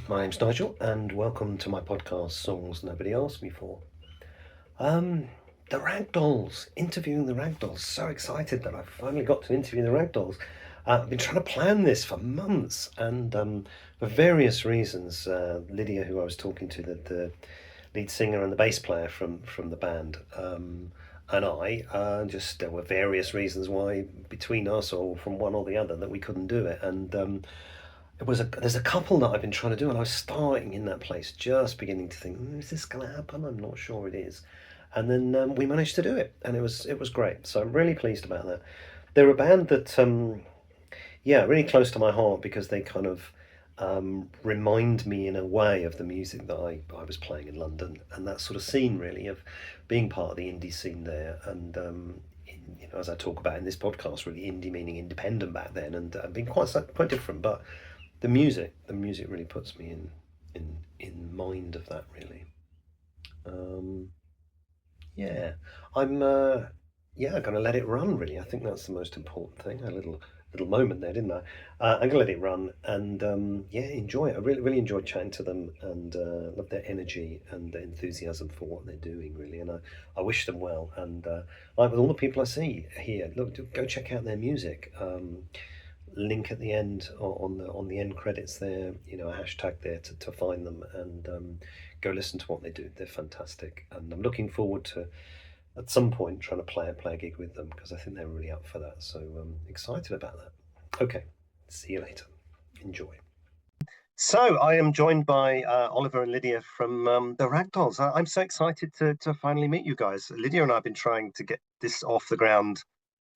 My name's Nigel, and welcome to my podcast, Songs Nobody Asked Me For. Um, the Ragdolls, interviewing the Ragdolls. So excited that I finally got to interview the Ragdolls. I've been trying to plan this for months, and for various reasons, Lydia, who I was talking to, the lead singer and the bass player from the band, and I, just there were various reasons why between us or from one or the other that we couldn't do it, and there's a couple that I've been trying to do, and I was starting in that place, just beginning to think, is this going to happen? I'm not sure it is, and then we managed to do it, and it was great. So I'm really pleased about that. They're a band that, yeah, really close to my heart because they kind of remind me in a way of the music that I was playing in London, and that sort of scene really of being part of the indie scene there, and as I talk about in this podcast, really indie meaning independent back then, and being quite different, but the music really puts me in mind of that really. Um, yeah, I'm yeah gonna let it run really. I think that's the most important thing. A little moment there, didn't I? I'm gonna let it run and yeah, enjoy it. I really enjoyed chatting to them and love their energy and their enthusiasm for what they're doing really. And I wish them well. And like with all the people I see here, look, go check out their music. Link at the end on the end credits there, a hashtag there to find them and go listen to what they do. They're fantastic, and I'm looking forward to at some point trying to play a gig with them because I think they're really up for that. So excited about that. Okay, see you later. Enjoy. So I am joined by Oliver and Lydia from the Ragdolls. I'm so excited to finally meet you guys. Lydia and I have been trying to get this off the ground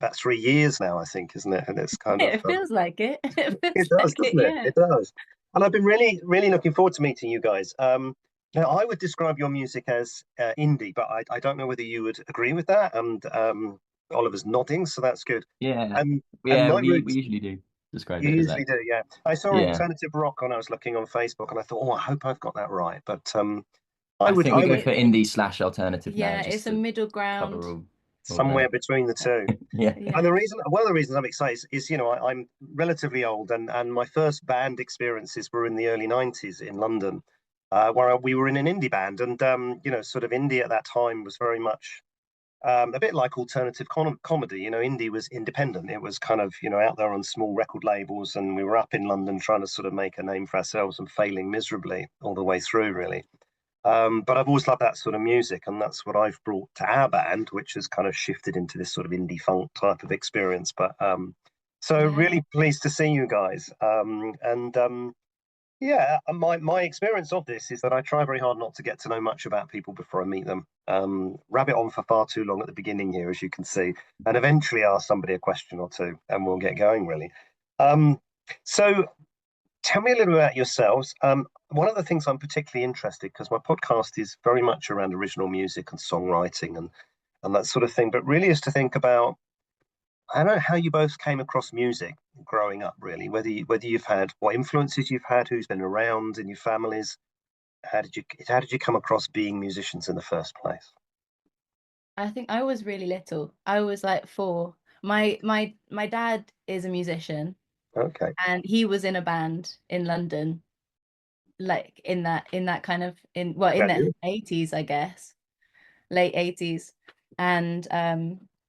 about 3 years now, I think, isn't it? And it's kind of It feels like it. It it feels does, like it, doesn't it? yeah. It does. And I've been really looking forward to meeting you guys. Now, I would describe your music as indie, but I don't know whether you would agree with that. And Oliver's nodding, so that's good. Yeah, And yeah, my we roots, usually do describe you it as usually that. do, yeah. I saw Yeah, alternative rock when I was looking on Facebook, and I thought, oh, I hope I've got that right. But I I would, think I we go would for It, indie slash alternative now, yeah, just it's a to middle ground. cover all somewhere that. between the two. Yeah. And Yeah. one of the reasons I'm excited is I'm relatively old, and my first band experiences were in the early '90s in London, where we were in an indie band, and sort of indie at that time was very much a bit like alternative comedy. Indie was independent; it was kind of out there on small record labels, and we were up in London trying to sort of make a name for ourselves and failing miserably all the way through, really. But I've always loved that sort of music, and that's what I've brought to our band, which has kind of shifted into this sort of indie funk type of experience. But so Yeah. really pleased to see you guys. And yeah, my experience of this is that I try very hard not to get to know much about people before I meet them. Rabbit on for far too long at the beginning here, as you can see, and eventually ask somebody a question or two, and we'll get going really. Um, so tell me a little about yourselves. One of the things I'm particularly interested because my podcast is very much around original music and songwriting and that sort of thing, but really is to think about I don't know how you both came across music growing up, really. Whether you've had what influences you've had, who's been around in your families. How did you come across being musicians in the first place? I think I was really little. I was like 4. My dad is a musician Okay. and he was in a band in London, like in that kind of in well in the Yeah. 80s, I guess, late 80s. And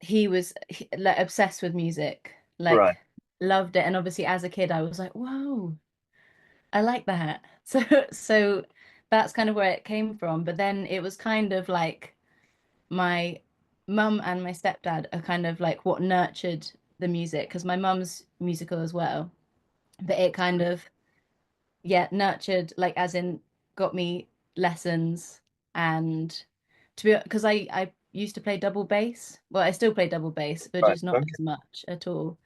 he was like obsessed with music, Right. like loved it. And obviously as a kid I was like, whoa, I like that. So that's kind of where it came from. But then it was kind of like my mum and my stepdad are kind of like what nurtured the music because my mum's musical as well. But it kind of, yeah, nurtured, like as in got me lessons and to be because I used to play double bass. Well, I still play double bass, but Right. just not Okay. as much at all.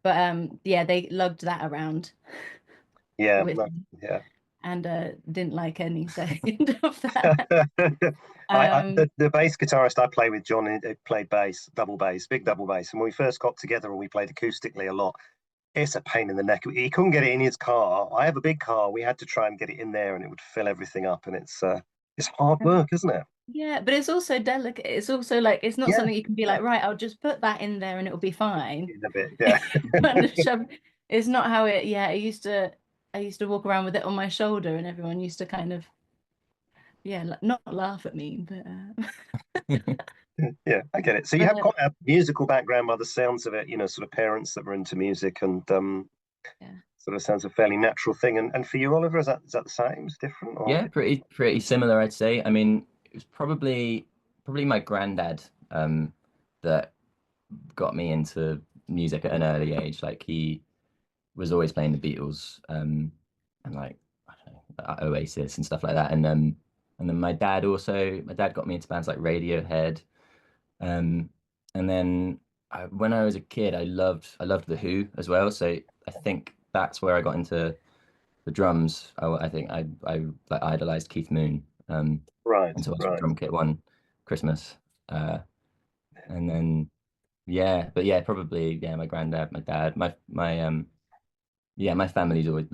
But yeah, they lugged that around Yeah. with No, yeah. and didn't like any second of that. The, Um, the bass guitarist I play with, John, played bass, double bass, big double bass. And when we first got together and we played acoustically a lot, it's a pain in the neck. He couldn't get it in his car. I have a big car. We had to try and get it in there, and it would fill everything up. And it's hard work, isn't it? yeah, but it's also delicate. It's also like it's not Yeah, something you can be yeah. like, right, I'll just put that in there and it'll be fine. In a bit, yeah. Kind of shove- It's not how it, yeah, it used to. I used to walk around with it on my shoulder, and everyone used to kind of, yeah, not laugh at me, but Yeah, I get it. So you have but quite a musical background by the sounds of it, sort of parents that were into music and yeah. sort of sounds a fairly natural thing. And for you, Oliver, is that the same? Is it different or Yeah, pretty similar, I'd say. I mean, it was probably my granddad that got me into music at an early age. Like he was always playing the Beatles, and like I don't know, Oasis and stuff like that. And then my dad got me into bands like Radiohead. Um, and then when I was a kid, I loved the Who as well. So I think that's where I got into the drums. I think I like idolized Keith Moon. right, And so I got a right? drum kit one Christmas. Uh, and then yeah, but yeah, probably yeah, my granddad, my dad, my family's always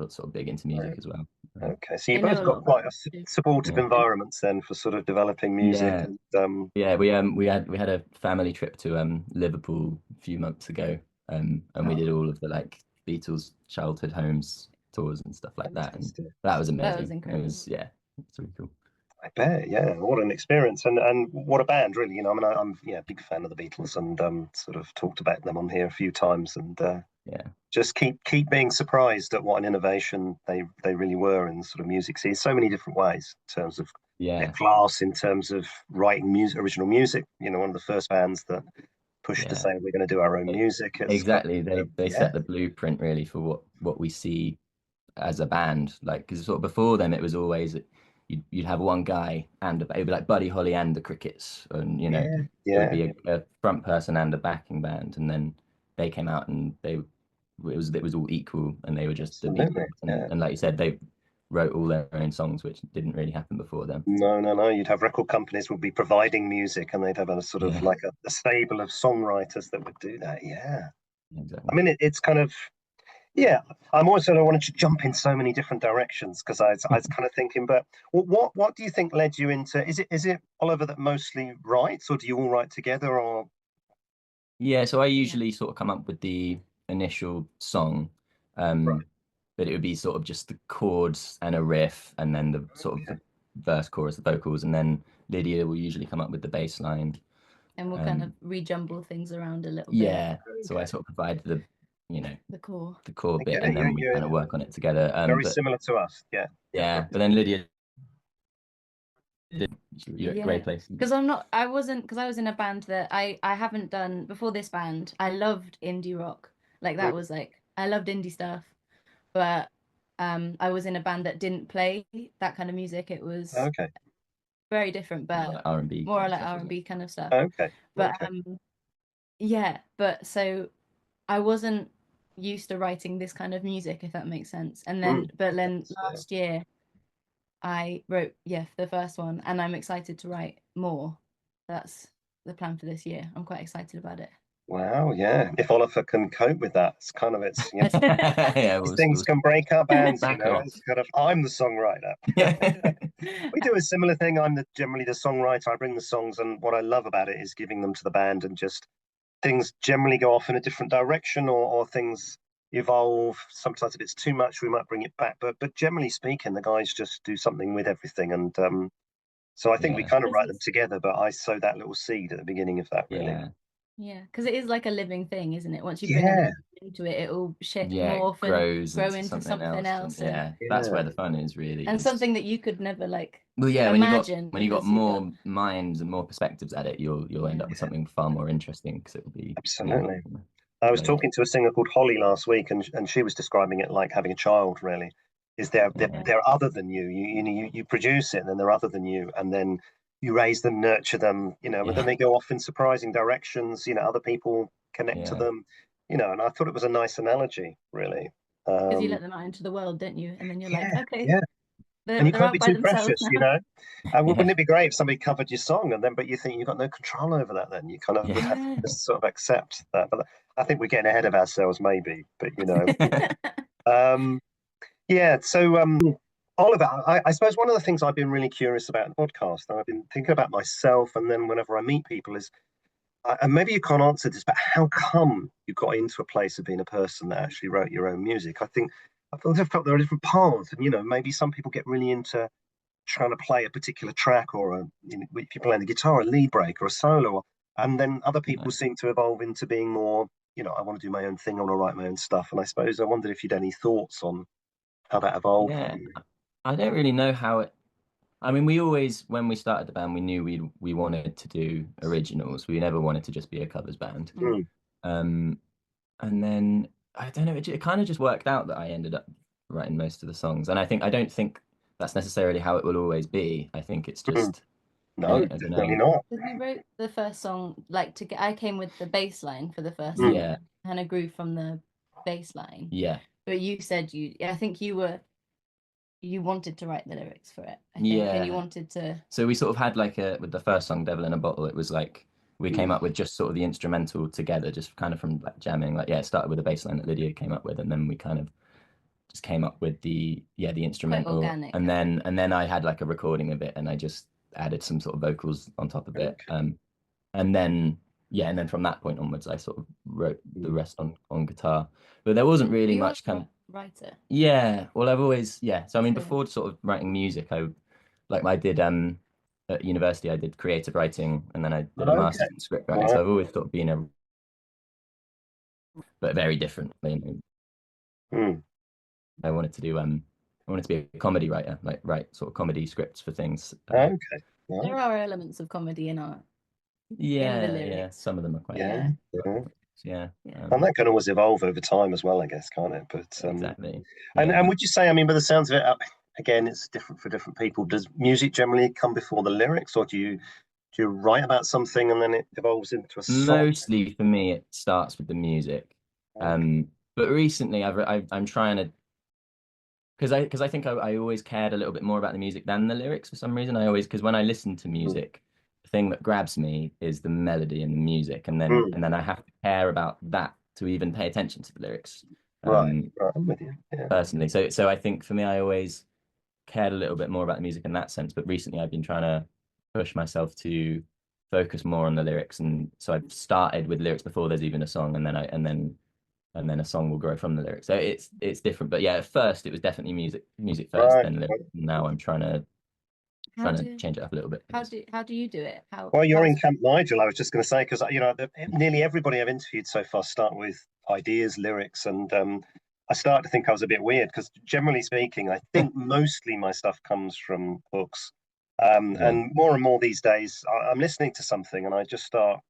sort of big into music Right. as well. Okay, so you I know both a got lot about quite a it too. supportive Yeah, environments then for sort of developing music yeah, and yeah. We had a family trip to Liverpool a few months ago, and we oh, did all of the like Beatles childhood homes tours and stuff like that, and fantastic. that was That was amazing. It incredible. was yeah, it's really cool. I bet, yeah. What an experience, and what a band, really. I mean, I'm yeah, a big fan of the Beatles, and sort of talked about them on here a few times, and Yeah, just keep being surprised at what an innovation they really were in sort of music scene. So many different ways in terms of their yeah, class, in terms of writing music, original music. One of the first bands that pushed to yeah. say we're going to do our own E- music. It's kind Exactly. of, They yeah, set the blueprint really for what we see as a band. Like, because sort of before them, it was always you'd have one guy and it would be like Buddy Holly and the Crickets, and yeah, it would yeah, be a front person and a backing band, and then they came out and it was all equal, and they were just the absolutely, Beatles, and yeah. and like you said, they wrote all their own songs, which didn't really happen before them. No, no, no. You'd have record companies would be providing music, and they'd have a sort of Yeah, like a stable of songwriters that would do that. Yeah. I exactly. mean, it's kind of yeah. I'm also I wanted to jump in so many different directions because I was kind of thinking, but what do you think led you into? Is it Oliver that mostly writes, or do you all write together, or Yeah, so I Yeah. usually sort of come up with the initial song, right? um, but it would be sort of just the chords and a riff, and then the sort of Okay, the verse, chorus, the vocals, and then Lydia will usually come up with the bass line. And we'll kind of Um, rejumble things around a little bit. yeah, so I okay. sort of provide you know, The core. the core I bit, get it. and You're, then we you're kind of work on it together. very But similar to us. Yeah, yeah, yeah, very but then Lydia, you're at a Yeah. great place. Because I wasn't, because I was in a band that I haven't done before this band. I loved indie rock. Like that similar. was like, I loved indie stuff, but I was in a band that didn't play that kind of music. It was Okay, very different, More but like R&B more kind of like stuff, was it? R&B kind of stuff. okay, But okay. yeah, but so I wasn't used to writing this kind of music, if that makes sense. And Mm, then, but then that's, last year I wrote, yeah, the first one, and I'm excited to write more. That's the plan for this year. I'm quite excited about it. wow, yeah. If Oliver can cope with that, it's kind of Yeah, these things we'll can break up bands. back her off. It's kind of I'm the songwriter. Yeah, We do a similar thing. I'm generally the songwriter. I bring the songs, and what I love about it is giving them to the band, and just things generally go off in a different direction, or things evolve. Sometimes if it's too much, we might bring it back. But generally speaking, the guys just do something with everything, and so I think we yeah, kind of 'Cause write them it's, together. But I sow that little seed at the beginning of that, really. yeah. yeah, because it is like a living thing, isn't it? Once you bring other Yeah, people into it, it will shit Yeah, it morph and grows grow into into something something else, and else, yeah, that's yeah, where the fun is really. and Is something that you could never like well, yeah, imagine when you got because you've got, more minds and more perspectives at it, you'll end yeah. up with something far more interesting because it will be absolutely. you know, I was layered. talking to a singer called Holly last week, and she was describing it like having a child. Really, is Yeah, they're other than you. You produce it, and then they're other than you, and then you raise them, nurture them. But then yeah, they go off in surprising directions. Other people connect to yeah, them. And I thought it was a nice analogy, really. Because you Um, let them out into the world, don't you? And then you're like, yeah, okay, yeah, and you they're can't out be by too themselves precious. now. Wouldn't yeah, it be great if somebody covered your song, and then but you think you've got no control over that? Then you kind of would yeah. have to Yeah. just sort of accept that. But I think we're getting ahead of ourselves, maybe. But. Um, yeah, so Oliver, I suppose one of the things I've been really curious about in the podcast, and I've been thinking about myself, and then whenever I meet people, is and maybe you can't answer this, but how come you got into a place of being a person that actually wrote your own music? I think I felt there are different paths, and maybe some people get really into trying to play a particular track, or if you're playing the guitar, a lead break or a solo, and then other people seem to evolve into being more, I want to do my own thing, I want to write my own stuff. And I suppose I wondered if you'd any thoughts on how that evolved for Yeah, you. I don't really know how it. I mean, we always, when we started the band, we knew we wanted to do originals. We never wanted to just be a covers band. Mm, Um, and then I don't know, it kind of just worked out that I ended up writing most of the songs. And I don't think that's necessarily how it will always be. I think it's mm. just No, I don't definitely know. not. Because you wrote the first song like to get. I came with the bass line for the first Mm. song, Yeah, kind of grew from the bass line. yeah, But you said I think you wanted to write the lyrics for it, I think, and you yeah. wanted to. So we sort of had like with the first song, Devil in a Bottle, it was like we Mm. came up with just sort of the instrumental together, just kind of from like jamming. Like, yeah, it started with a bass line that Lydia came up with, and then we kind of just came up with the Quite instrumental, organic, and I think. then I had like a recording of it, and I just added some sort of vocals on top of it. Okay. And then and then from that point onwards, I sort of wrote the Mm. rest on guitar. But there wasn't really You are much a kind of writer. yeah. Well, I've always yeah. So I mean, So before sort of writing music, I did at university, I did creative writing, and then I did a Okay. master's in script writing. Right. So I've always sort of been but very differently. Mm. I wanted to be a comedy writer, like write sort of comedy scripts for things. Okay. Right. there are elements of comedy in the Yeah, lyrics. some of them are quite Yeah. Yeah, Yeah. yeah, yeah. And that can always evolve over time as well, I guess, can't it? But exactly. and Yeah. would you say, I mean, by the sounds of it, again, it's different for different people. Does music generally come before the lyrics, or do you write about something and then it evolves into a song? Mostly for me, it starts with the music. Okay. Um, but recently I'm trying to because I think I always cared a little bit more about the music than the lyrics for some reason. I always because when I listen to Mm. music, the thing that grabs me is the melody and the music, and then Mm. I have to care about that to even pay attention to the lyrics. Right. Um, Right. I'm with you. Yeah. personally, so I think for me, I always cared a little bit more about the music in that sense. But recently, I've been trying to push myself to focus more on the lyrics, and so I've started with lyrics before there's even a song, and then and then a song will grow from the lyrics. So it's different. But yeah, at first it was definitely music first, Right. then lyrics. Now I'm How trying to do change it up a little bit, I guess. how do you do it? Well, you're in How's Camp Nigel, I was just going to say, because nearly everybody I've interviewed so far start with ideas, lyrics, and I started to think I was a bit weird because, generally speaking, I think mostly my stuff comes from books, Yeah, and more these days, I'm listening to something and I just start.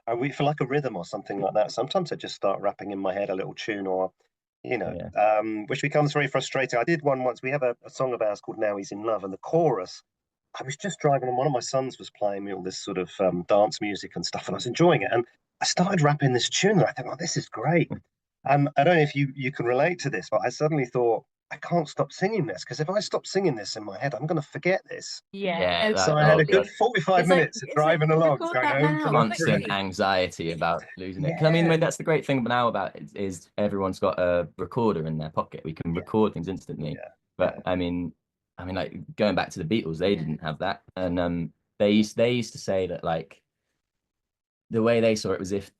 I wait for like a rhythm or something like that. Sometimes I just start rapping in my head a little tune, or yeah, which becomes very frustrating. I did one once. We have a song of ours called "Now He's in Love," and the chorus I was just driving and one of my sons was playing me all this sort of dance music and stuff, and I was enjoying it. And I started rapping this tune, and I thought, oh, this is great. And I don't know if you can relate to this, but I suddenly thought, I can't stop singing this because if I stop singing this in my head, I'm going to forget this. yeah, So that I had oh a good god, absolutely. 45 minutes of It's like driving along, record going that home from now a constant quickly. anxiety about losing it. Because I yeah, mean, that's the great thing now about it is everyone's got a recorder in their pocket. We can yeah, record things instantly. yeah, But yeah, like going back to the Beatles, they Yeah. didn't have that, and they used to say that like the way they saw it was if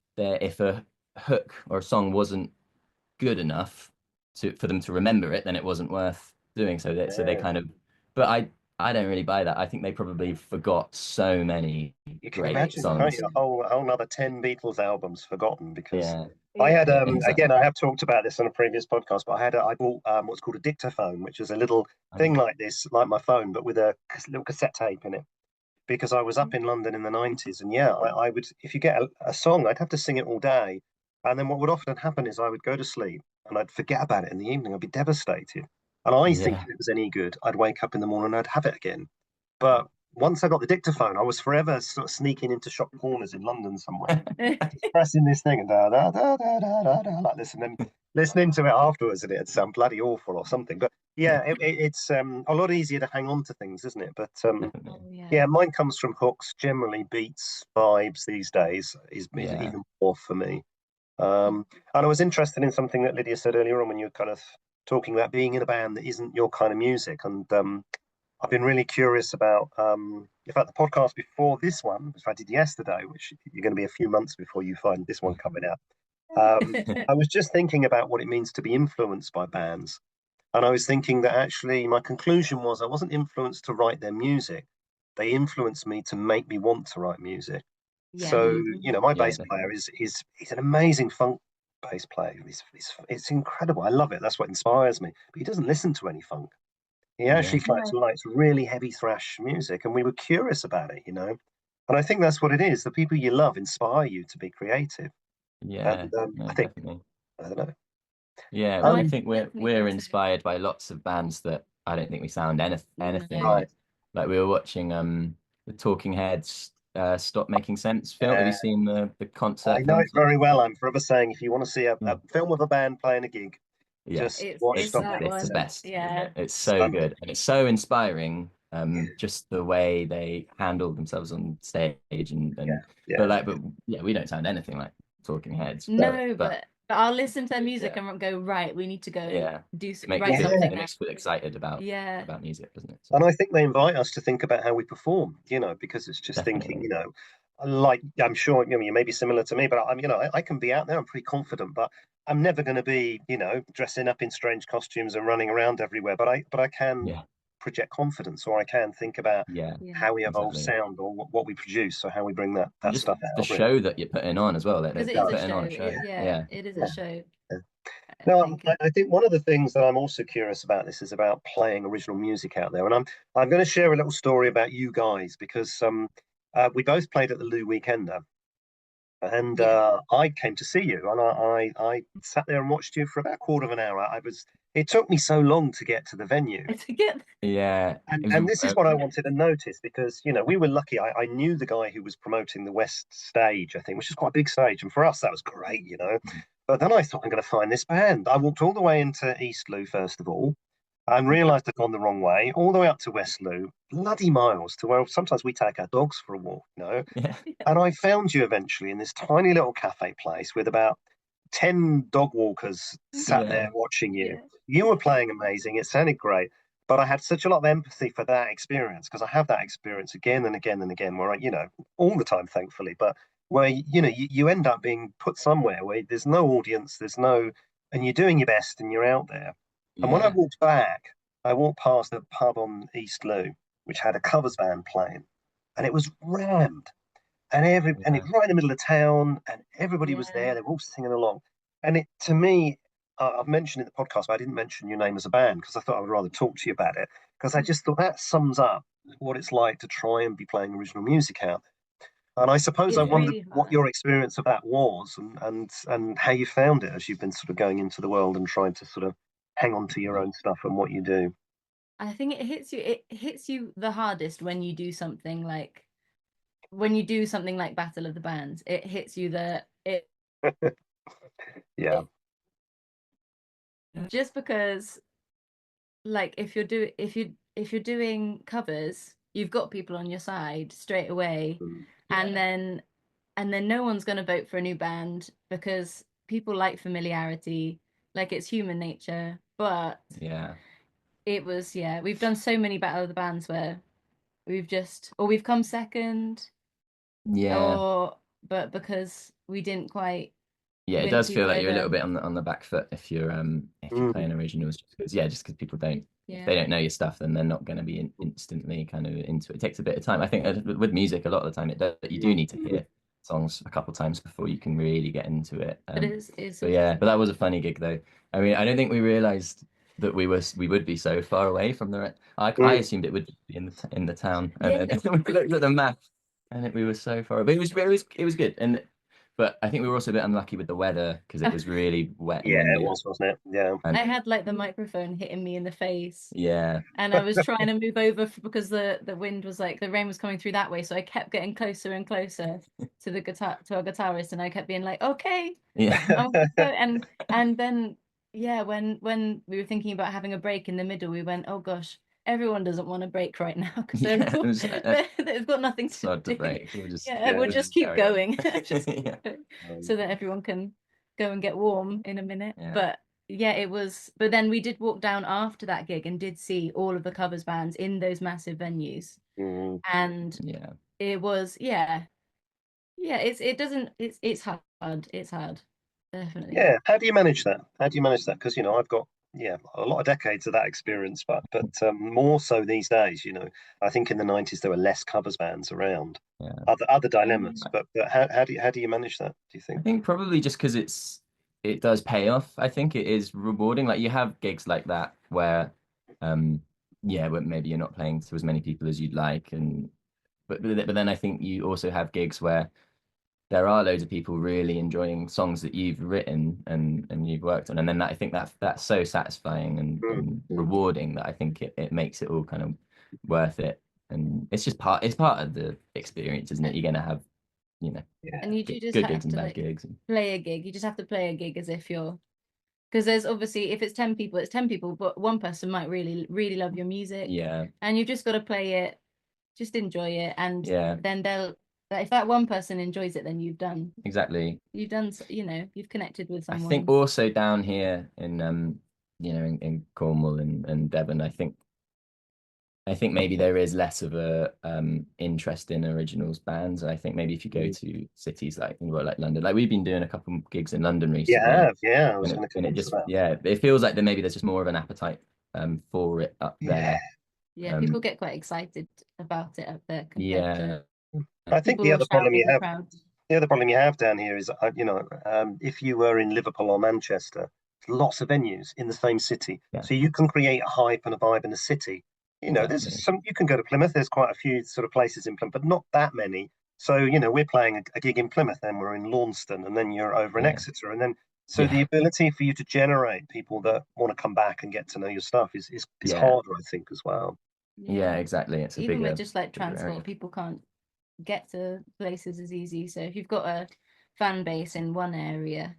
a hook or a song wasn't good enough for them to remember it, then it wasn't worth doing. So they yeah. kind of, but I don't really buy that. I think they probably forgot so many You can great imagine, can't you? songs. A whole another 10 Beatles albums forgotten because Yeah, I had Yeah. yeah, again exactly. I have talked about this on a previous podcast, but I bought what's called a dictaphone, which is a little thing like this, like my phone, but with a little cassette tape in it. Because I was up in London in the 90s, and yeah, I would if you get a song, I'd have to sing it all day, and then what would often happen is I would go to sleep and I'd forget about it in the evening. I'd be devastated, and I think Yeah. if it was any good, I'd wake up in the morning and I'd have it again. But once I got the dictaphone, I was forever sort of sneaking into shop corners in London somewhere, pressing this thing and da da da da da da, da like this, and then listening to it afterwards, and it'd sound bloody awful or something. But yeah, it's a lot easier to hang on to things, isn't it? But Definitely. Oh yeah. yeah, mine comes from hooks, generally beats, vibes these days is Yeah. even more for me. And I was interested in something that Lydia said earlier on when you were kind of talking about being in a band that isn't your kind of music. And I've been really curious about, in fact, the podcast before this one, which I did yesterday, which you're going to be a few months before you find this one coming out. I was just thinking about what it means to be influenced by bands. And I was thinking that actually my conclusion was I wasn't influenced to write their music. They influenced me to make me want to write music. Yeah. So, Mhm. my Yeah, bass player definitely. is he's an amazing funk bass player. It's incredible. I love it. That's what inspires me. But he doesn't listen to any funk. He actually Yeah, likes really heavy thrash music, and we were curious about it, And I think that's what it is. The people you love inspire you to be creative. yeah, And no, I think definitely. I don't know. Yeah, No, well, I I Um, think we're definitely we're think so. inspired by lots of bands that I don't think we sound anything No. right. like we were watching the Talking Heads Stop Making Sense film. Have you Uh, seen the I concert know film it for very that? well. I'm forever saying if you want to see a Mm. film of a band playing a gig, Yeah, just watch It's it's Stop that Making it's the one. Sense. best. Yeah. It's so Stunning. good and it's so inspiring. Yeah, Just the way they handle themselves on stage yeah, and yeah. but yeah, we don't sound anything like Talking Heads, No. No, but but I'll listen to their music yeah, and go, right, we need to go yeah, write Yeah. something it now. makes you feel excited Yeah. about music, doesn't it? So And I think they invite us to think about how we perform, because it's just thinking, definitely, like I'm sure, you may be similar to me, but I can be out there, I'm pretty confident, but I'm never going to be, dressing up in strange costumes and running around everywhere. But I can yeah, project confidence, or I can think about yeah, Yeah. how we evolve exactly. sound, or what we produce, or how we bring that And that just stuff the out, really. show that you're putting on as well. Like Because it they're is a Does. putting show. on a show. Yeah, It is a Yeah. show, Yeah. I Now, think. I think one of the things that I'm also curious about this is about playing original music out there, and I'm going to share a little story about you guys because we both played at the Lou Weekender, and Yeah. I came to see you, and I sat there and watched you for about a quarter of an hour. It took me so long to get to the venue, To get yeah. and It was and this is what I yeah. wanted to notice because we were lucky. I knew the guy who was promoting the West stage, I think, which is quite a big stage, and for us that was great. But then I thought I'm going to find this band. I walked all the way into East Lou first of all, and realised I'd gone the wrong way, all the way up to West Lou, bloody miles to where sometimes we take our dogs for a walk. yeah, And I found you eventually in this tiny little cafe place with about 10 dog walkers sat yeah, there watching you. Yeah. You were playing amazing. It sounded great. But I had such a lot of empathy for that experience because I have that experience again and again and again where all the time, thankfully, but where, you end up being put somewhere where there's no audience, and you're doing your best and you're out there. And when I yeah, walked back, I walked past a pub on East Lou, which had a covers band playing, and it was rammed and it yeah, was right in the middle of town, and everybody was Yeah. there. They were all singing along, and it to me, I've mentioned in the podcast, but I didn't mention your name as a band because I thought I would rather talk to you about it because I just thought that sums up what it's like to try and be playing original music out there. And I suppose I It's yeah, wondered really what hard. your experience of that was, and how you found it as you've been sort of going into the world and trying to sort of hang on to your yeah, own stuff and what you do. I think it hits you the hardest when you do something like Battle of the Bands. It hits you Yeah. it just because like if you're doing covers, you've got people on your side straight away, Mm. and then no one's going to vote for a new band because people like familiarity, like it's human nature. But yeah, it was, yeah, we've done so many Battle of the Bands where we've come second, yeah. or but because we didn't quite Yeah, it win does feel people like you're a little over. bit on the back foot if you're Mm. playing originals, just because people don't if they Yeah. don't know your stuff, then they're not going to be instantly kind of into it. It takes a bit of time. I think with music, a lot of the time it does. You do Mm. need to hear songs a couple times before you can really get into it. But it's But so yeah, but true. that was a funny gig though. I mean, I don't think we realized that we would be so far away from I Mm. assumed it would be in the town, and Yeah. then we looked at the map, and we were so far. But it was good, but I think we were also a bit unlucky with the weather because it was really wet and Yeah, it windy. was, wasn't it? Yeah. And I had like the microphone hitting me in the face, yeah, and I was trying to move over because the wind was like the rain was coming through that way, so I kept getting closer and closer to the guitar to our guitarist, and I kept being like, "Okay, yeah, I'm gonna go." And then yeah, when we were thinking about having a break in the middle, we went, "Oh gosh, everyone doesn't want a break right now because yeah. It was they've got nothing to hard to do." break. We'll just Yeah, we'll Yeah. just keep carry on. going, just keep Yeah, going, Um, so that everyone can go and get warm in a minute. yeah, But yeah, it was. But then we did walk down after that gig and did see all of the covers bands in those massive venues, mm. and yeah, it was yeah. It doesn't. It's hard. It's hard. Definitely. Yeah. How do you manage that? How do you manage that? Because I've got yeah, a lot of decades of that experience, but more so these days. You know, I think in the '90s there were less covers bands around. Yeah. Other dilemmas, but how do you manage that? Do you I think? think probably just because it does pay off. I think it is rewarding. Like you have gigs like that where, um, yeah, where maybe you're not playing to as many people as you'd like, and but then I think you also have gigs where there are loads of people really enjoying songs that you've written and you've worked on, and then I think that's so satisfying Mm, and mm. rewarding that I think it makes it all kind of worth it, and it's part of the experience, isn't it? You're gonna have, you know, Yeah, And you do just good gigs have and to bad like gigs. play a gig. You just have to play a gig as if you're, because there's obviously, if it's 10 people, it's 10 people, but one person might really, really love your music, Yeah, and you've just got to play it, just enjoy it, and yeah, then if that one person enjoys it, then exactly. you've connected with I think someone. also down here in in Cornwall and Devon, I think maybe there is less of a interest in originals bands. I think maybe if you go mm. to cities like London, like we've been doing a couple of gigs in London recently, Yeah, yeah. I was and going to and come it on to just that. yeah, it feels like maybe there's just more of an appetite for it up Yeah, there. Yeah, Um, people get quite excited about it up there compared to yeah, I think people will shout in the crowd. the other problem you have down here is, if you were in Liverpool or Manchester, lots of venues in the same city, yeah, so you can create a hype and a vibe in the city. You know, there's exactly. some you can go to Plymouth. There's quite a few sort of places in Plymouth, but not that many. So we're playing a gig in Plymouth, then we're in Launceston, and then you're over in Yeah, Exeter, and then so the yeah, ability for you to generate people that want to come back and get to know your stuff is yeah, harder, I think, as well. yeah, Yeah, exactly. It's a even with bigger just like bigger transport, area. people can't get to places as easy. So if you've got a fan base in one area,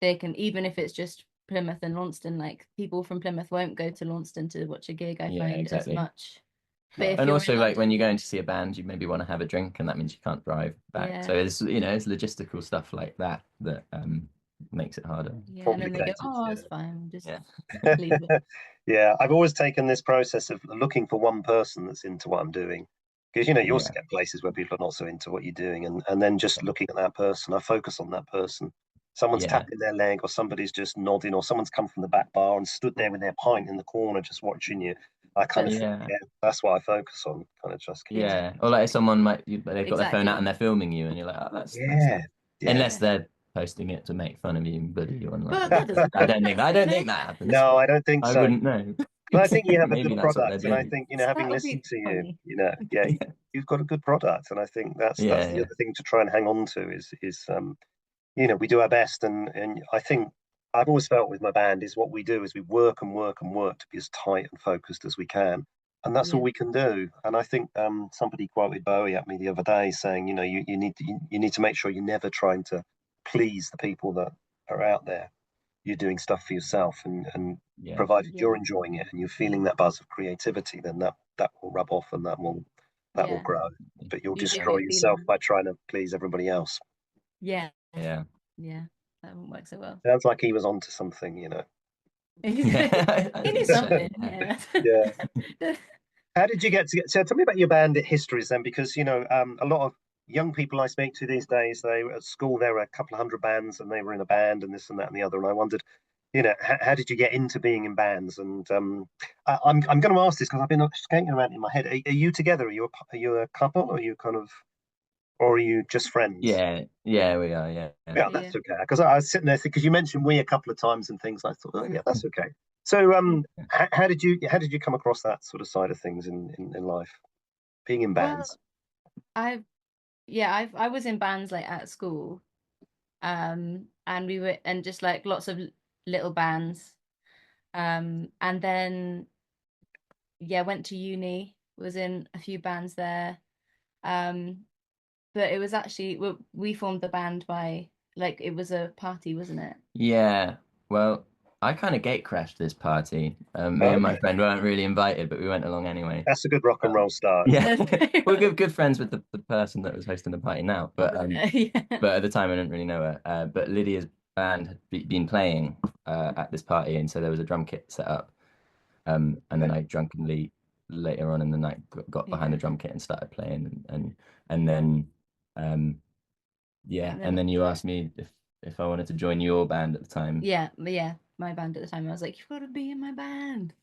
they can, even if it's just Plymouth and Launceston, like people from Plymouth won't go to Launceston to watch a gig, I Yeah, find, as exactly. much. But No. if And you're in also, like when you're London, going to see a band, you maybe want to have a drink, and that means you can't drive back. yeah, So it's it's logistical stuff like that that makes it harder. yeah, and then they go, Complicated, oh, yeah. it's fine, just Yeah, leave it. Yeah, I've always taken this process of looking for one person that's into what I'm doing. Because you also yeah, get places where people are not so into what you're doing, and then just looking at that person, I focus on that person. Someone's yeah, tapping their leg, or somebody's just nodding, or someone's come from the back bar and stood there with their pint in the corner just watching you. I kind of think, yeah, yeah, that's what I focus on. Kind of just keeps. Yeah, yeah. Or like someone they've got their phone out exactly. and they're filming you, and you're like, oh, that's Yeah, nice. yeah. Unless Yeah, they're posting it to make fun of you and bully you online. but that doesn't count. I don't think that happens. No, I don't think I so. wouldn't know. But I think you have a Maybe good that's what they're product, and I doing. think That having would be listened to you, funny. yeah, Yeah, you've got a good product, and I think that's yeah, the yeah, other thing to try and hang on to is we do our best, and I think I've always felt with my band is what we do is we work and work and work to be as tight and focused as we can, and that's all Yeah, we can do. And I think somebody quoted Bowie at me the other day saying, you need to make sure you're never trying to please the people that are out there. You're doing stuff for yourself, and yeah, provided yeah, you're enjoying it and you're feeling that buzz of creativity, then that will rub off and that will yeah. grow. But you'll You should destroy be yourself feeling. by trying to please everybody else. Yeah, yeah. yeah. That won't work so well. Sounds like he was onto something. Yeah, I He knew think so. something. Yeah. Yeah. Yeah. How did you get to get? So tell me about your band histories then, because a lot of young people I speak to these days, they were at school, there were a couple of hundred bands, and they were in a band, and this and that and the other. And I wondered, how did you get into being in bands? And I'm going to ask this because I've been skating around in my head. Are you together? Are you a couple? Or are you or are you just friends? Yeah, yeah, we are. Yeah, yeah. Yeah, Yeah. that's okay. Because I was sitting there because you mentioned we a couple of times and things. And I thought, oh yeah, that's okay. So how did you come across that sort of side of things in life, being in Well, bands? I've I was in bands like at school. And we were and just like lots of little bands. And then yeah, went to uni, was in a few bands there. Um, but it was actually we formed the band by like it was a party, wasn't it? Yeah. Well, I kind of gate crashed this party. Me and my Okay, friend weren't really invited, but we went along anyway. that's a good rock and Um, roll start. yeah, we're good friends with the person that was hosting the party now, Yeah. but at the time I didn't really know her. But Lydia's band had been playing at this party, and so there was a drum kit set up. And then Okay. I drunkenly later on in the night got behind Yeah. the drum kit and started playing, and then um, yeah, And and then then you asked me if I wanted to join your band at the time. yeah, yeah. my band at the time. I was like, you've got to be in my band.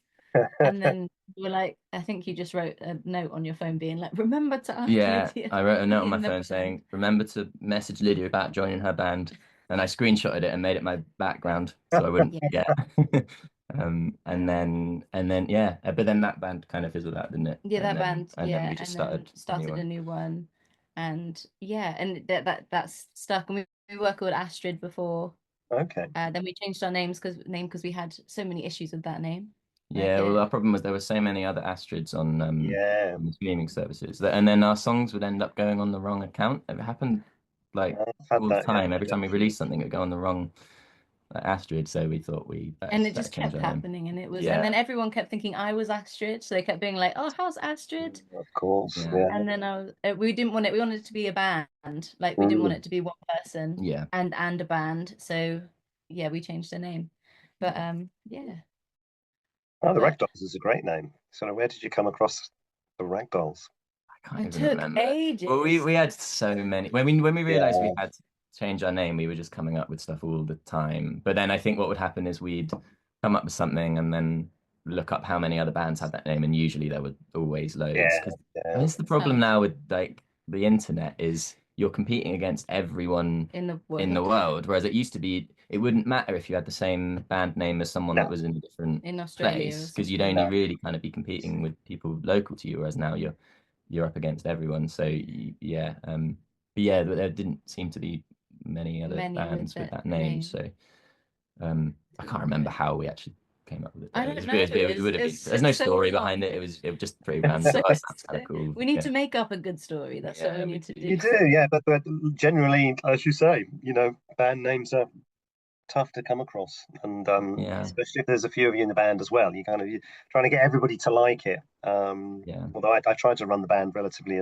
And then you were like, I think you just wrote a note on your phone being like, remember to ask Yeah, Lydia I to wrote a note be on my in the phone band. saying, "Remember to message Lydia about joining her band," and I screenshotted it and made it my background so I wouldn't Yeah. forget. And then yeah, but then that band kind of fizzled out, didn't it? Yeah, And that then band, and then yeah, we just and then started a new started a one. new one. And yeah, and that's stuck. And we were called Astrid before. Okay. Then we changed our because we had so many issues with that name. Like Yeah, well, our problem was there were so many other Astrids Yeah. on the streaming services that, and then our songs would end up going on the wrong account. It happened like I've had all the that. Yeah. time. Every time we released something, it would go on the wrong Astrid. So we thought we and it better just change kept our name. happening, and it was, and Yeah, then everyone kept thinking I was Astrid, so they kept being like, "Oh, how's Astrid?" Of course. yeah, Yeah. And then we didn't want it. We wanted it to be a band, like we didn't want Mm. it to be one person yeah. and a band. So yeah, we changed the name. But yeah, Oh, the but Ragdolls is a great name. So where did you come across the Ragdolls? I can't it even took remember. Well, we ages. we had so many. When we realized we Yeah. had to change our name, we were just coming up with stuff all the time. But then I think what would happen is we'd come up with something and then look up how many other bands had that name, and usually there were always loads. Yeah. Because Yeah. it's the problem now with like the internet is you're competing against everyone In the in the world, world, whereas it used to be it wouldn't matter if you had the same band name as someone that No. was in a different in Australia or place because you'd something. only No. really kind of be competing with people local to you, whereas now you're up against everyone. So yeah, but yeah, there didn't seem to be many other Many with bands with that that name. name. So I can't remember how we actually came up with it though. I It don't was know. weird. It would have been. There's no It's so story behind long. it. It was just pretty It's random. so, Oh, that sounds kind of cool. we need Yeah, to make up a good story. That's what we yeah, we need to do. You do. do, yeah, but generally, as you say, band names are tough to come across, and Yeah, especially if there's a few of you in the band as well. You're trying to get everybody to like it. yeah. Although I try to run the band relatively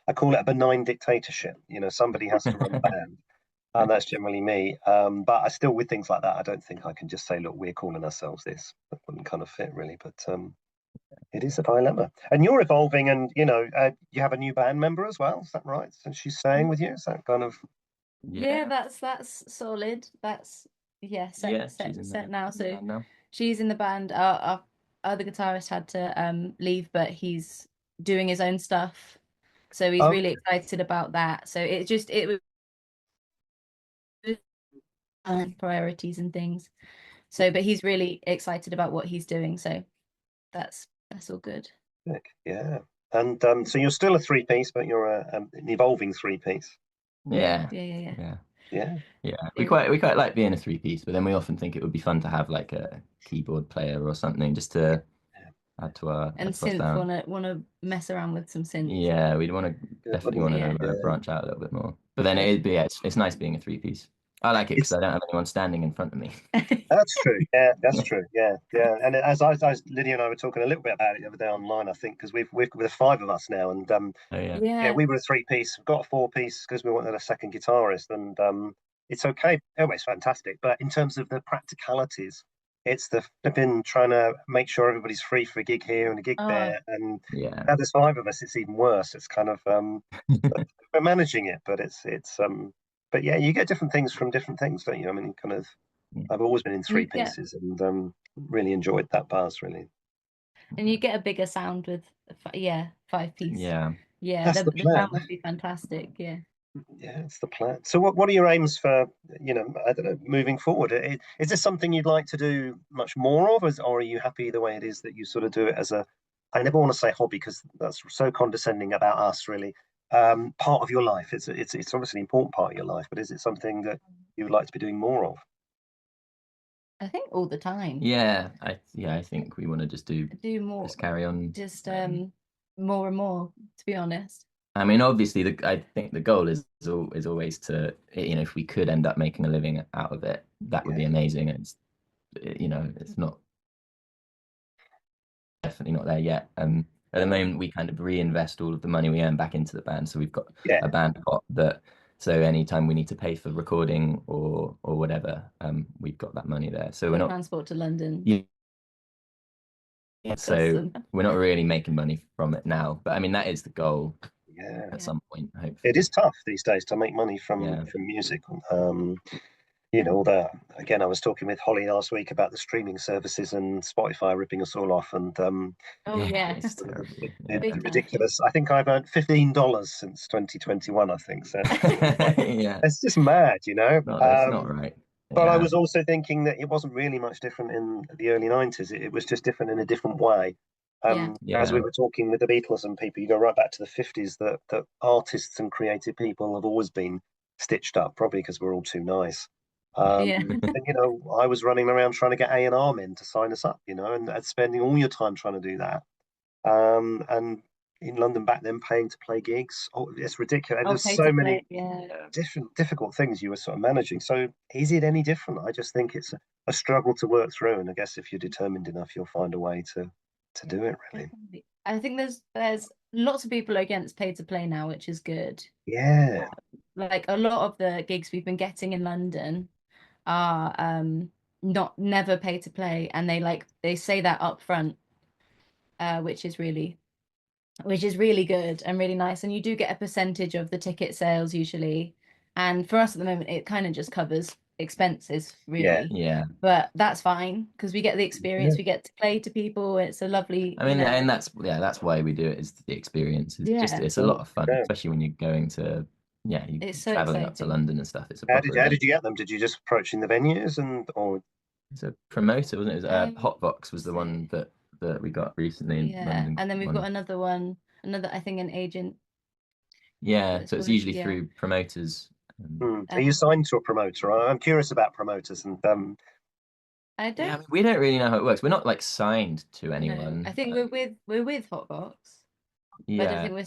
I call it a benign dictatorship. Somebody has to run the band, and that's generally me. But I still, with things like that, I don't think I can just say, look, we're calling ourselves this. That wouldn't kind of fit really, but it is a dilemma. And you're evolving, and you have a new band member as well. Is that right? So she's staying with you. Is that kind of Yeah, Yeah, that's solid. That's yeah, yeah. She's set now. in the So band now. she's in the band. Our other guitarist had to leave, but he's doing his own stuff. So he's oh, really excited about that. So it was priorities and things. So, but he's really excited about what he's doing. So that's all good. yeah. And so you're still a three piece, but you're an evolving three piece. Yeah, Yeah, yeah, yeah. yeah. Yeah. Yeah, we It, quite like being a three piece, but then we often think it would be fun to have like a keyboard player or something just to and add to our synth sound. wanna mess around with some synth. Yeah, we'd want to Good, definitely wouldn't want it? Yeah. to Yeah. branch out a little bit more. But then it's nice being a three piece. I like it because It's I don't have anyone standing in front of me. That's true. Yeah, that's true. Yeah, yeah. And as Lydia and I were talking a little bit about it the other day online, I think because we've with five of us now, and Oh yeah, yeah, Yeah. we were a three piece. We've got a four piece because we wanted a second guitarist, and it's okay. Oh, it's fantastic. But in terms of the practicalities, it's they've been trying to make sure everybody's free for a gig here and a gig Oh, there, and yeah, now there's five of us. It's even worse. It's kind of we're managing it, but it's but yeah, you get different things from different things, don't you? I mean, kind of. I've always been in and three pieces and really enjoyed that bars. Really, you get a bigger sound with yeah, five piece. yeah. Yeah, that's the the plan. sound must be fantastic. Yeah. Yeah, it's the plan. So, what are your aims for I don't know, moving forward? Is this something you'd like to do much more of, or are you happy the way it is that you sort of do it as a? I never want to say hobby because that's so condescending about us, really. Part of your life. It's obviously an important part of your life, but is it something that you would like to be doing more of? I think all the time. I think we want to Do more, just carry on. just more and more, to be honest. I mean, obviously, I think the goal is always to, if we could end up making a living out of it, that would Yeah, be amazing. It's not definitely not there yet. At the yeah, moment, we kind of reinvest all of the money we earn back into the band. So we've got yeah. a band pot that, so anytime we need to pay for recording or whatever, we've got that money there. So we're Or not, transport to London. yeah, Costs so them. we're not really making money from it now. But I mean, that is the goal Yeah. at Yeah. some point, It is hopefully. tough these days to make money from Yeah. music. you know, again, I was talking with Holly last week about the streaming services and Spotify ripping us all off, and Oh yeah, It's terrible. the big time. ridiculous. I think I've earned $15 since 2021. I think so. Yeah, It's just mad, you know. no, that's not right. But I Yeah, was also thinking that it wasn't really much different in the early 90s. It was just different in a different way. Yeah. As we yeah, were talking with the Beatles and people, you go right back to the 50s, that artists and creative people have always been stitched up, probably because we're all too nice. Yeah. And, you know, I was running around trying to get A&R men to sign us up, you know, and spending all your time trying to do that. And in London back then, paying to play gigs, oh, it's ridiculous. Oh, There's pay so to many play. Yeah. difficult things you were sort of managing. So is it any different? I just think it's a struggle to work through, and I guess if you're determined enough, you'll find a way to do it. Really, Definitely. I think there's lots of people against pay to play now, which is good. yeah, Like a lot of the gigs we've been getting in London are not never pay to play, and they say that up front, which is really good and really nice. And you do get a percentage of the ticket sales usually. And for us at the moment, it kind of just covers expenses, yeah, really. yeah. But that's fine because we get the yeah, experience, we get to play to people. It's a lovely, I mean, and that's why we do it. Is the experience. It's just yeah, it's a lot of fun, yeah. especially when you're going to you're it's so traveling up to exciting. London and stuff. It's a How proper did event. you get them? Did you just approaching the venues or It's a promoter, wasn't it? It was, Um, Hotbox was the one that we got recently in Yeah, London. and then we've one. got another one, I think an agent. Yeah, That's so it's called, usually yeah. through promoters. are you signed to a promoter? I'm curious about promoters, and I Yeah, I don't mean, we don't really know how it works. We're not like signed to know. anyone. I think we're with Hotbox, but I don't Yeah, think we're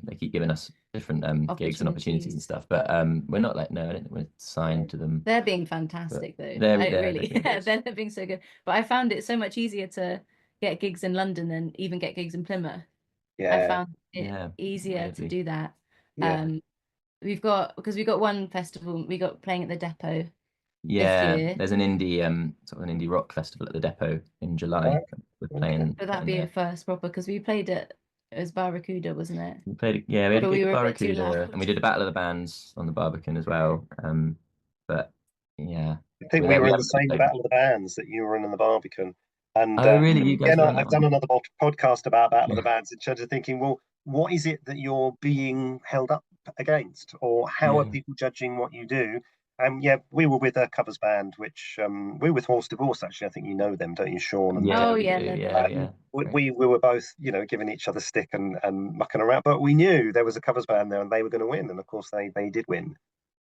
they keep giving us different gigs and opportunities and opportunities. stuff, but we're not like no, I don't think we're signed to them. They're being But fantastic though. they're I they're really, definitely yeah, good. they're being so good. But I found it so much easier to get gigs in London than even get gigs in Plymouth. I yeah, found it Yeah, easier to weirdly. do that. yeah. Because we got one festival, we got playing at the Depot this Yeah, year. there's an indie sort of an indie rock festival at the Depot in July. Right, We're okay. But that'd playing be a there. first proper because we played it was Barracuda, wasn't it? We played, yeah, we had a But we gig at were a bit too Barracuda, and loud. we did a Battle of the Bands on the Barbican as well. But yeah, I think we're we there. were We in the haven't really same played. Battle of the Bands that you were in the Barbican. And Oh, really? You guys again, were in that I've done one? another podcast about Battle of the Bands in terms of thinking, well, what is it that you're being held up against, or how are Yeah, people judging what you do? Yeah, we were with a covers band, which we were with Horse Divorce. Actually, I think you know them, don't you, Sean? And yeah, Oh we do. yeah, no, Yeah, them. yeah. Great. we were both, you know, giving each other stick and mucking around, but we knew there was a covers band there, and they were going to win, and of course they did win.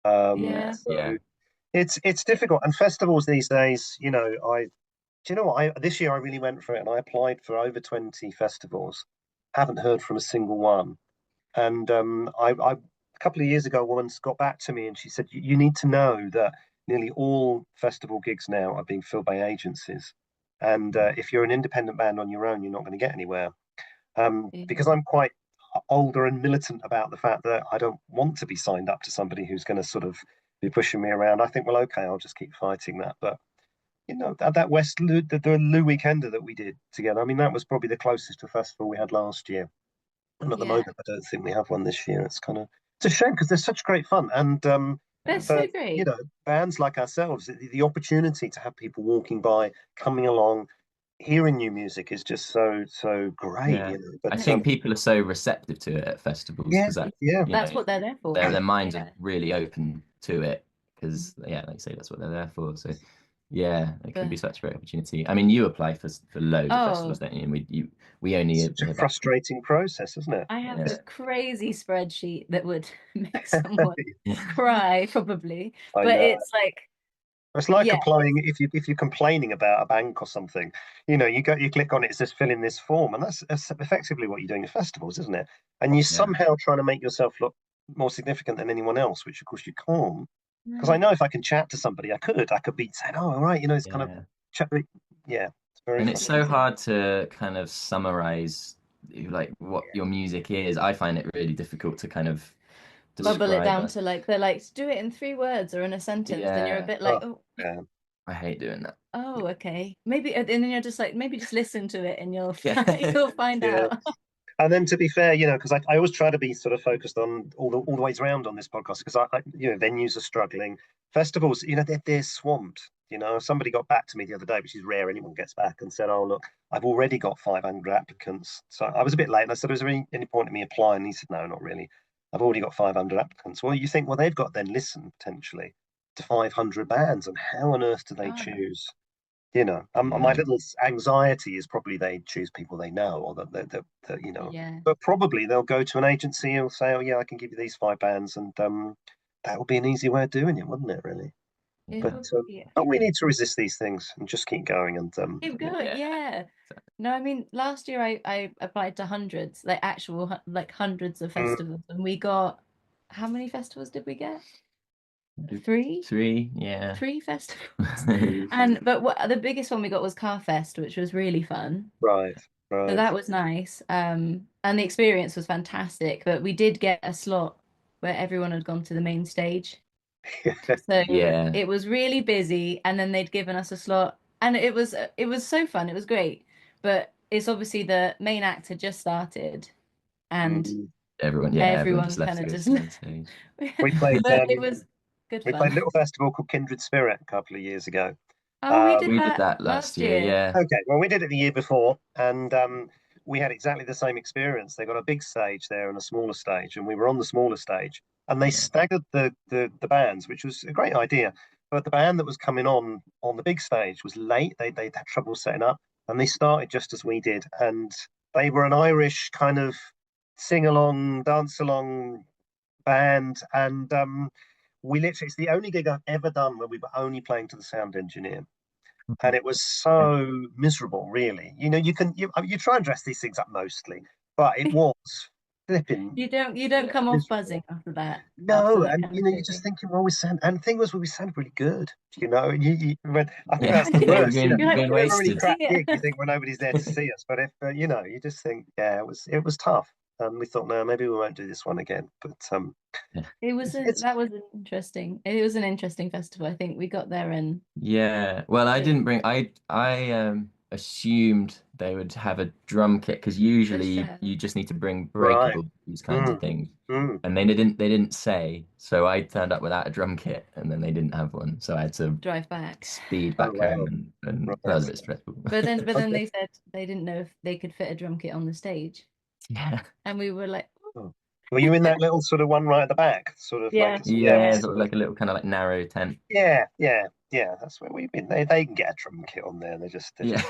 Yeah. Yeah. So it's difficult, and festivals these days, you know, do you know what? This year I really went for it, and I applied for over 20 festivals. Haven't heard from a single one. And a couple of years ago, a woman got back to me and she said, "You need to know that nearly all festival gigs now are being filled by agencies, and if you're an independent band on your own, you're not going to get anywhere." Yeah. Because I'm quite older and militant about the fact that I don't want to be signed up to somebody who's going to sort of be pushing me around. I think, well, okay, I'll just keep fighting that, but you know, that the Lou Weekender that we did together. I mean, that was probably the closest to a festival we had last year. And at the Yeah. moment, I don't think we have one this year. It's a shame because they're such great fun. And They're for so great. bands like ourselves, the opportunity to have people walking by, coming along, hearing new music is just so great. Yeah. I But think people are so receptive to it at festivals yeah, because that, yeah, That's what they're there for. their minds Yeah. are really open to it because, yeah, like you say, that's what they're there for. So, yeah, it could be such a great opportunity. I mean, you apply for loads of festivals, Oh, don't you? And we only such a hear back. frustrating process, isn't it? I have Yeah. a crazy spreadsheet that would make someone cry probably. I But know. it's like, It's like yeah, applying if you're complaining about a bank or something, you click on it, it says fill in this form, and that's effectively what you're doing at festivals, isn't it? And you're Yeah. somehow trying to make yourself look more significant than anyone else, which of course you can't. Because I no, know if I can chat to somebody, I could be saying, "Oh, all right," it's kind of Yeah. chat. Yeah, it's very And it's so frustrating. hard to kind of summarize like what your music is. I find it really difficult to kind of bubble it describe down it. to like, they're like, do it in 3 words or in a sentence. Then you're a Yeah, bit like, Oh, oh, yeah, I hate doing that. okay. Maybe, and then you're just like, maybe just listen to it and you'll Yeah. you'll find yeah. out. And then to be fair, you know, because I always try to be sort of focused on all the ways around on this podcast because you know, venues are struggling, festivals, you know, they're swamped. You know, somebody got back to me the other day, which is rare. Anyone gets back and said, "Oh, look, I've already got 500 applicants." So I was a bit late, and I said, "Was there any point in me applying?" And he said, "No, not really. I've already got 500 applicants." Well, you think, well, they've got then listen potentially to 500 bands, and how on earth do they Oh, no. choose? You know, my little anxiety is probably they choose people they know, or that you know. Yeah. But probably they'll go to an agency and say, "Oh yeah, I can give you these 5 bands," and that would be an easy way of doing it, wouldn't it? Really. It But would be. we need to resist these things and just keep going. And Keep going, Yeah. yeah. No, I mean, last year I applied to hundreds, like actual like hundreds of festivals, and we got how many festivals did we get? Three? 3, yeah. 3 festivals. And but what the biggest one we got was Carfest, which was really fun. right, So right. that was nice. And the experience was fantastic, but we did get a slot where everyone had gone to the main stage. So Yeah. it was really busy, and then they'd given us a slot, and it was so fun. It was great, but it's obviously the main act had just started, and Everyone everyone just left kind to of go just. to the main stage. We played But it was good we played a fun. little festival called Kindred Spirit a couple of years ago. Oh, we did We did that that last year, year. yeah. Okay, well, we did it the year before, and we had exactly the same experience. They got a big stage there and a smaller stage, and we were on the smaller stage, and they staggered the bands, which was a great idea. But the band that was coming on the big stage was late. They had trouble setting up, and they started just as we did, and they were an Irish kind of sing along, dance along band, and we literally it's the only gig I've ever done where we were only playing to the sound engineer and it was so miserable, really. You know, you try and dress these things up mostly, but it was flipping You don't come off buzzing miserable. after No, that and kind you of know, you're just thing. thinking, well, we sound, and the thing was, we sounded really good, you know. And when, I think Yeah. that's the Yeah, we're worst, you know. going, You're we're like, going When you have a really wasted. crap yeah. gig, you think, well, nobody's there to see us. But if you know, you just think, yeah, it was tough, and we thought, no, maybe we won't do this one again. But It was it's that was an interesting. It was an interesting festival. I think we got there and Yeah. Well, I didn't bring I assumed they would have a drum kit because the usually show. you just need to bring right. breakable, these kinds of Mm, things. mm. And they didn't say. So I turned up without a drum kit and then they didn't have one. So I had to Drive back. speed Oh back home wow, and that was a right. bit stressful. But then Okay. they said they didn't know if they could fit a drum kit on the stage, Yeah. and we were like, Oh. Were you in that little sort of one right at the back, sort of like yeah, it's yeah, Yeah, yeah. sort of like a little kind of like narrow tent. yeah. That's where we've been. They can get a drum kit on there. They're Yeah.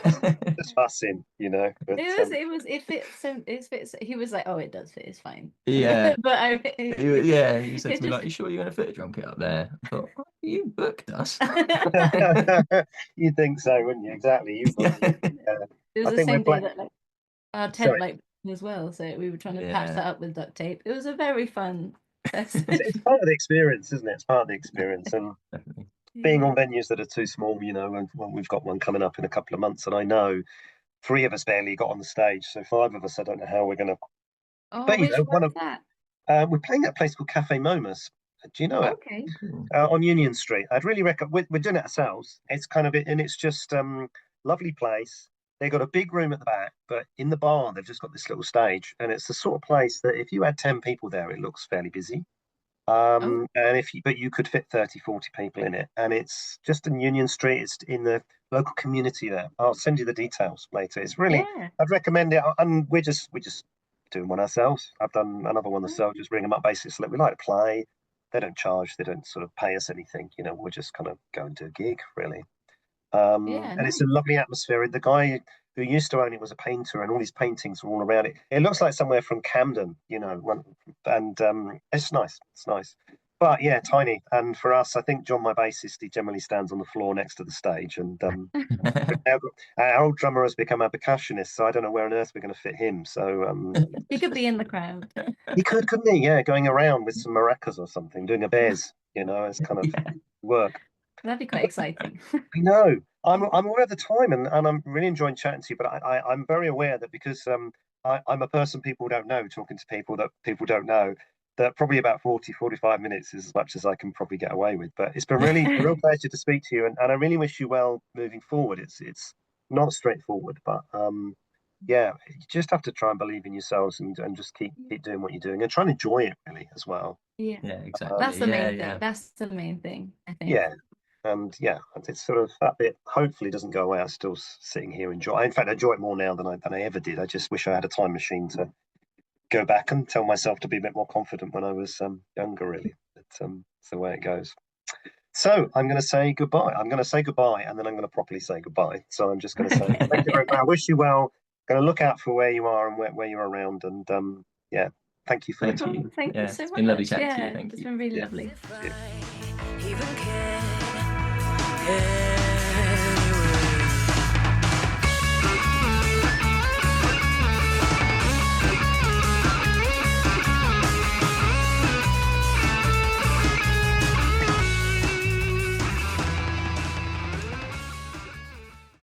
just fussing, you know. But It fits. So it fits. He was like, oh, it does fit. It's fine. Yeah. But Yeah, he said it to me just. like, "You sure you're gonna fit a drum kit up there?" I thought, "Well, you booked us." you'd think so, wouldn't you? Exactly. You booked Yeah. it. It was I the think we're same day playing. that like our tent Sorry, like as well, so we were trying to patch Yeah. that up with duct tape. It was a very fun festival. it's part of the experience, isn't it? It's part of the experience, and Definitely. being Yeah. on venues that are too small, you know. And well, we've got one coming up in a couple of months, and I know 3 of us barely got on the stage, so 5 of us, I don't know how we're going to. Oh, But you which know, one is that? we're playing at a place called Cafe Momus. Do you know it? Okay. Cool. On Union Street. I'd really recommend. We're doing it ourselves. It's kind of it, and it's just lovely place. They got a big room at the back, but in the bar they've just got this little stage, and it's the sort of place that if you had 10 people there, it looks fairly busy. Oh, And but you could fit 30, 40 people in it, and it's just in Union Street. It's in the local community there. I'll send you the details later. It's really, yeah. I'd recommend it, and we're just doing one ourselves. I've done another one myself. Just ring them up, basically. So we like to play. They don't charge. They don't sort of pay us anything. You know, we'll just kind of go and do a gig, really. Yeah, And it's a nice. lovely atmosphere. The guy who used to own it was a painter, and all his paintings were all around it. It looks like somewhere from Camden, you know, and it's nice. It's nice. But yeah, tiny. And for us, I think John, my bassist, he generally stands on the floor next to the stage. And our old drummer has become our percussionist, so I don't know where on earth we're going to fit him. So He could be in the crowd. he could, couldn't he? Yeah, going around with some maracas or something, doing a bears, you know, as kind of Yeah. work. That'd be quite exciting. I know. I'm aware of the time, and I'm really enjoying chatting to you. But I'm very aware that because I'm a person people don't know, talking to people that people don't know, that probably about 45 minutes is as much as I can probably get away with. But it's been really a real pleasure to speak to you, and I really wish you well moving forward. It's not straightforward, but yeah, you just have to try and believe in yourselves and just keep doing what you're doing and try and enjoy it really as well. Yeah. Yeah, exactly. That's the Yeah, main yeah. thing. That's the main thing, I think. Yeah. And yeah, it's sort of that bit hopefully doesn't go away. I'm still sitting here enjoy. In fact, I enjoy it more now than I ever did. I just wish I had a time machine to go back and tell myself to be a bit more confident when I was younger. Really, it's the way it goes. So I'm going to say goodbye. I'm going to say goodbye, and then I'm going to properly say goodbye. So I'm just going to say thank you very much. I wish you well. Going to look out for where you are and where you're around. And yeah, thank you for Thank the time. you. Thank Yeah, you so it's much. been lovely chatting to you. Yeah, Thank it's you. been really Yeah. lovely. Yeah. Even care.